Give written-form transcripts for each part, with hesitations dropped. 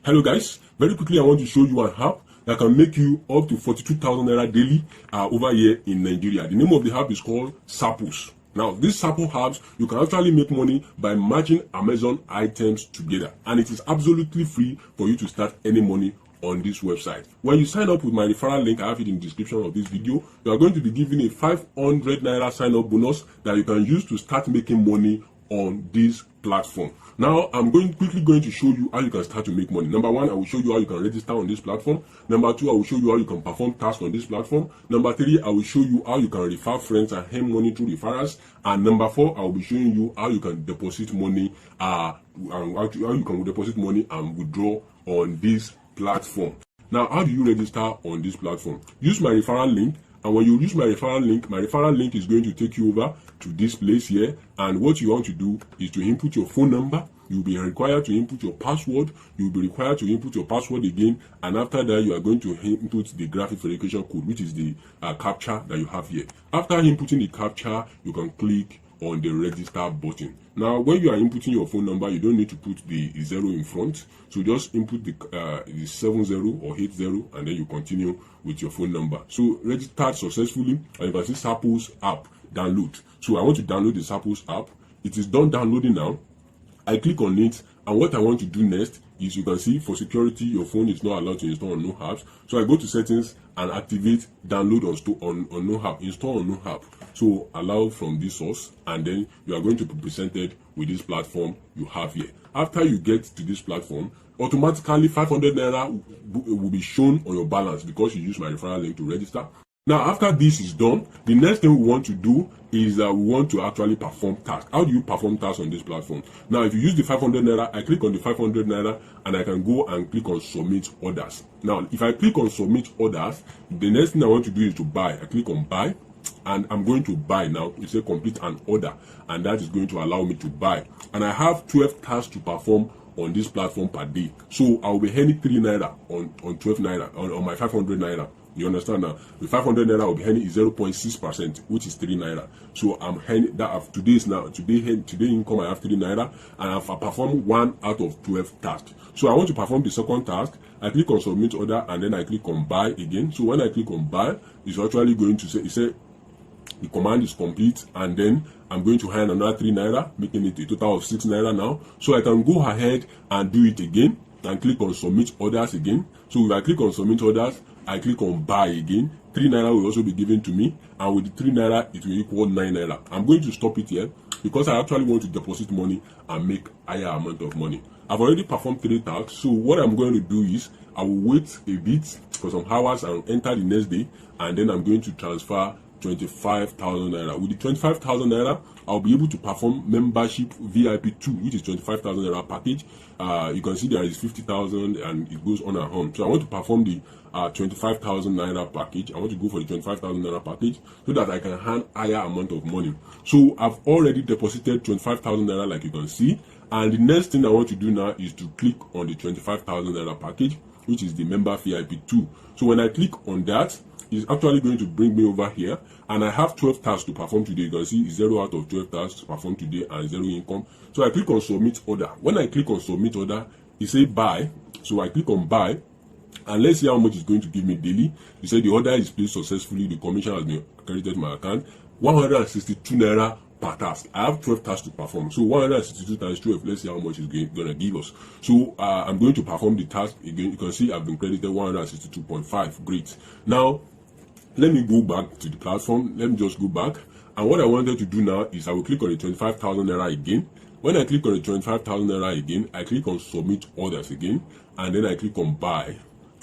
Hello guys, very quickly I want to show you an app that can make you up to 42,000 naira daily over here in Nigeria. The name of the app is called Zappos. Now, this Zappos apps, you can actually make money by matching Amazon items together, and it is absolutely free for you to start any money on this website. When you sign up with my referral link, I have it in the description of this video, you are going to be given a 500 naira sign up bonus that you can use to start making money on this platform. Now, I'm quickly going to show you how you can start to make money. Number one, I will show you how you can register on this platform. Number two, I will show you how you can perform tasks on this platform. Number three, I will show you how you can refer friends and earn money through referrals. And number four, I will be showing you how you can deposit money, how you can deposit money and withdraw on this platform. Now, how do you register on this platform? Use my referral link. And when you use my referral link is going to take you over to this place here. And what you want to do is to input your phone number. You'll be required to input your password. You'll be required to input your password again. And after that, you are going to input the graphic verification code, which is the captcha that you have here. After inputting the captcha, you can click on the register button. Now, when you are inputting your phone number, you don't need to put the 0 in front. So just input the 70 or 80, and then you continue with your phone number. So registered successfully, and you can see Zappos app download. So I want to download the Zappos app. It is done downloading now. I click on it, and what I want to do next is, you can see for security your phone is not allowed to install on no apps. So I go to settings and activate download on no app, install on no app. So allow from this source, and then you are going to be presented with this platform you have here. After you get to this platform, automatically 500 naira will be shown on your balance because you use my referral link to register. Now, after this is done, the next thing we want to do is we want to actually perform tasks. How do you perform tasks on this platform? Now, if you use the 500 naira, I click on the 500 naira and I can go and click on submit orders. Now, if I click on submit orders, the next thing I want to do is to buy. I click on buy, and I'm going to buy now. It says complete an order, and that is going to allow me to buy. And I have 12 tasks to perform on this platform per day. So I'll be earning 3 naira on 12 naira on my 500 naira. You understand now? The 500 naira will be earning 0.6%, which is 3 naira. So I'm earning that today income I have 3 naira, and I've performed 1 out of 12 tasks. So I want to perform the second task. I click on submit order, and then I click on buy again. So when I click on buy, it's actually going to say the command is complete, and then I'm going to earn another 3 naira, making it a total of 6 naira now. So I can go ahead and do it again and click on submit orders again. So if I click on submit orders, I click on buy again, 3 naira will also be given to me, and with the 3 naira it will equal 9 naira. I'm going to stop it here because I actually want to deposit money and make higher amount of money. I've already performed 3 tasks, so what I'm going to do is I will wait a bit for some hours and enter the next day, and then I'm going to transfer 25,000 naira. With the 25,000 naira, I'll be able to perform membership VIP 2, which is 25,000 naira package. You can see there is 50,000 and it goes on and on. So I want to perform the 25,000 naira package. I want to go for the 25,000 naira package so that I can earn higher amount of money. So I've already deposited 25,000 naira, like you can see. And the next thing I want to do now is to click on the 25,000 naira package, which is the member VIP 2. So when I click on that, it's actually going to bring me over here, and I have 12 tasks to perform today. You can see 0 out of 12 tasks to perform today and 0 income. So I click on submit order. When I click on submit order, it says buy. So I click on buy, and let's see how much it's going to give me daily. You say the order is placed successfully. The commission has been credited to my account. 162 naira per task. I have 12 tasks to perform. So 162 times 12, let's see how much it's going to give us. So I'm going to perform the task again. You can see I've been credited 162.5. Great. Now, let me go back to the platform. Let me just go back. And what I wanted to do now is I will click on the 25,000 naira again. When I click on the 25,000 naira again, I click on submit orders again, and then I click on buy.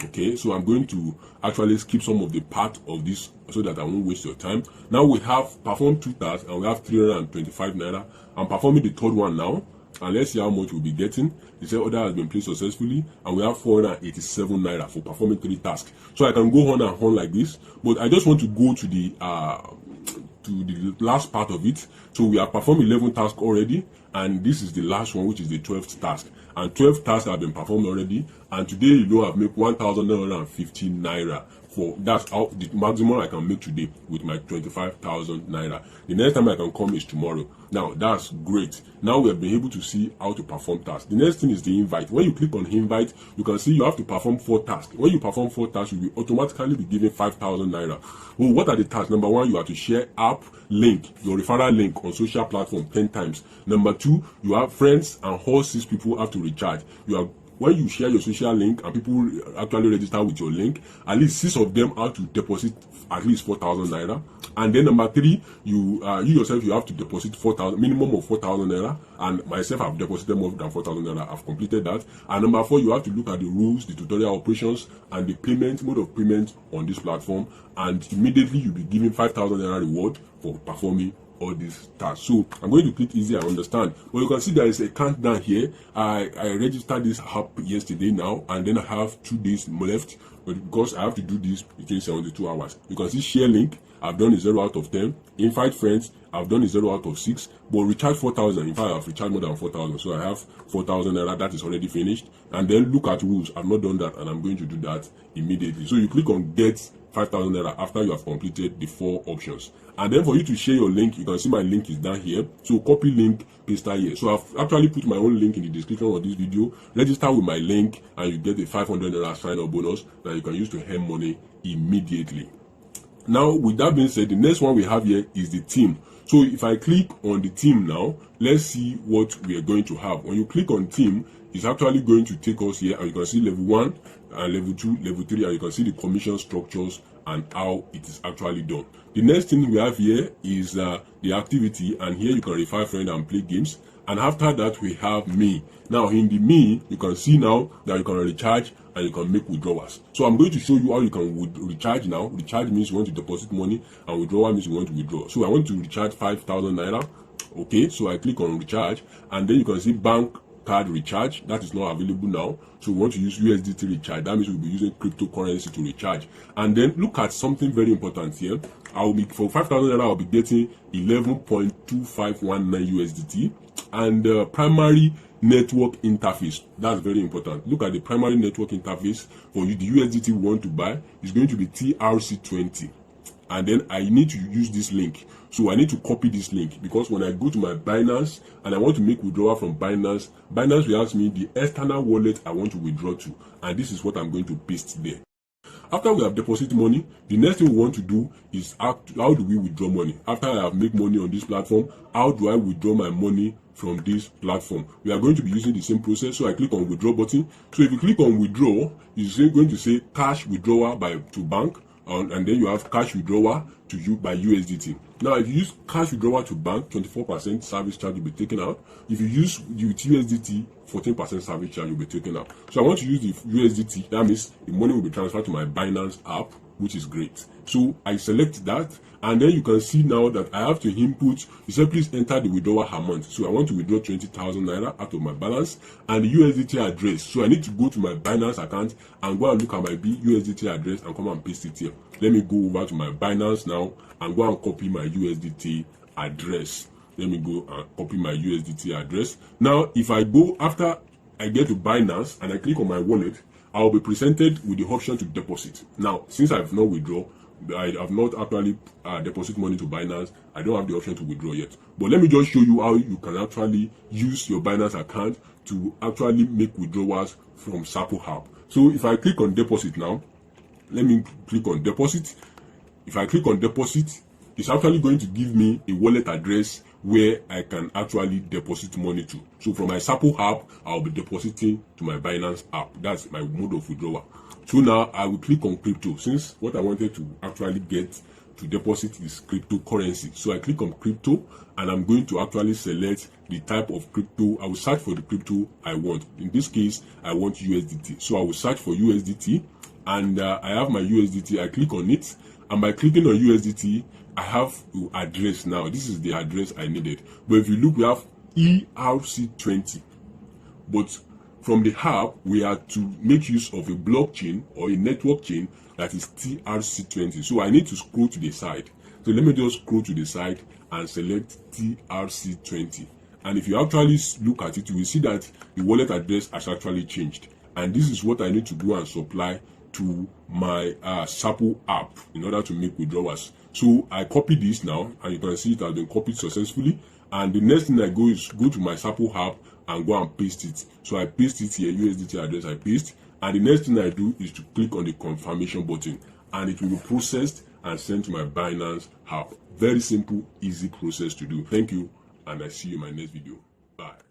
Okay, so I'm going to actually skip some of the part of this so that I won't waste your time. Now we have performed 2 tasks and we have 325 naira. I'm performing the third one now, and let's see how much we'll be getting. The said order has been placed successfully, and we have 487 naira for performing 3 tasks. So I can go on and on like this, but I just want to go to the last part of it. So we have performed 11 tasks already, and this is the last one, which is the 12th task. And 12 tasks have been performed already, and today I've made 1,915 naira that's how the maximum I can make today with my 25,000 naira. The next time I can come is tomorrow. Now that's great. Now we have been able to see how to perform tasks. The next thing is the invite. When you click on invite, you can see you have to perform 4 tasks. When you perform 4 tasks, you will automatically be given 5,000 naira. Well, what are the tasks? Number 1, you have to share app link, your referral link on social platform 10 times. Number 2, you have friends and all 6 people have to recharge. When you share your social link and people actually register with your link, at least 6 of them have to deposit at least 4,000 naira. And then number 3, you yourself, you have to deposit 4,000, minimum of 4,000 naira. And myself, I've deposited more than 4,000 naira. I've completed that. And number 4, you have to look at the rules, the tutorial operations, and the mode of payment on this platform. And immediately you'll be given 5,000 naira reward for performing all these tasks. So I'm going to click easy and understand. Well, you can see there is a countdown here. I registered this app yesterday now, and then I have 2 days left, but because I have to do this within 72 hours. You can see share link, I've done a 0 out of 10. Invite friends, I've done a 0 out of 6. But recharge 4,000. In fact, I've recharged more than 4,000. So I have 4,000 naira that is already finished. And then look at rules. I've not done that, and I'm going to do that immediately. So you click on get 5,000 naira after you have completed the 4 options. And then for you to share your link, you can see my link is down here. So copy link, paste that here. So I've actually put my own link in the description of this video. Register with my link and you get a 500 naira sign-up bonus that you can use to earn money immediately. Now, with that being said, the next one we have here is the team. So if I click on the team now, let's see what we are going to have. When you click on team, it's actually going to take us here, and you can see level 1 and level 2, level 3, and you can see the commission structures and how it is actually done. The next thing we have here is the activity, and here you can refer friend and play games. And after that, we have me. Now in the me, you can see now that you can recharge and you can make withdrawals. So I'm going to show you how you can recharge now. Recharge means you want to deposit money, and withdrawal means you want to withdraw. So I want to recharge 5,000 naira. Okay, so I click on recharge, and then you can see bank card recharge. That is not available now. So we want to use USDT recharge. That means we'll be using cryptocurrency to recharge. And then look at something very important here. For 5,000 naira, I'll be getting 11.2519 USDT. And primary network interface, that's very important. Look at the primary network interface for you. The USDT we want to buy is going to be TRC20, and then I need to use this link. So I need to copy this link, because when I go to my Binance and I want to make withdrawal from Binance will ask me the external wallet I want to withdraw to, and this is what I'm going to paste there. After we have deposited money, the next thing we want to do is how do we withdraw money? After I have made money on this platform, how do I withdraw my money from this platform? We are going to be using the same process. So I click on withdraw button. So if you click on withdraw, it's going to say cash withdrawal to bank, and then you have cash withdrawal to you by USDT. Now, if you use cash withdrawal to bank, 24% service charge will be taken out. If you use USDT, 14% service charge will be taken out. So I want to use the USDT. That means the money will be transferred to my Binance app, which is great. So I select that, and then you can see now that I have to input. It said please enter the withdrawal amount. So I want to withdraw 20,000 naira out of my balance and the USDT address. So I need to go to my Binance account and go and look at my USDT address and come and paste it here. Let me go over to my Binance now and go and copy my USDT address. Let me go and copy my USDT address. Now, if I go after I get to Binance and I click on my wallet, I'll be presented with the option to deposit. Now, since I have not withdrawn, I have not actually deposit money to Binance, I don't have the option to withdraw yet. But let me just show you how you can actually use your Binance account to actually make withdrawals from Sapo app. So if I click on deposit now, let me click on deposit. If I click on deposit, it's actually going to give me a wallet address where I can actually deposit money to. So from my Sapo app, I'll be depositing to my Binance app. That's my mode of withdrawal. So now I will click on crypto, since what I wanted to actually get to deposit is cryptocurrency. So I click on crypto, and I'm going to actually select the type of crypto. I will search for the crypto I want. In this case, I want USDT. So I will search for USDT, and I have my USDT. I click on it, and by clicking on USDT, I have to address now. This is the address I needed. But if you look, we have ERC20. But from the app, we are to make use of a blockchain or a network chain that is TRC20. So I need to scroll to the side. So let me just scroll to the side and select TRC20. And if you actually look at it, you will see that the wallet address has actually changed. And this is what I need to go and supply to my Sapo app in order to make withdrawals. So I copy this now, and you can see it has been copied successfully. And the next thing I go is go to my Sapo app and go and paste it. So I paste it here, USDT address I paste. And the next thing I do is to click on the confirmation button, and it will be processed and sent to my Binance app. Very simple, easy process to do. Thank you, and I see you in my next video. Bye.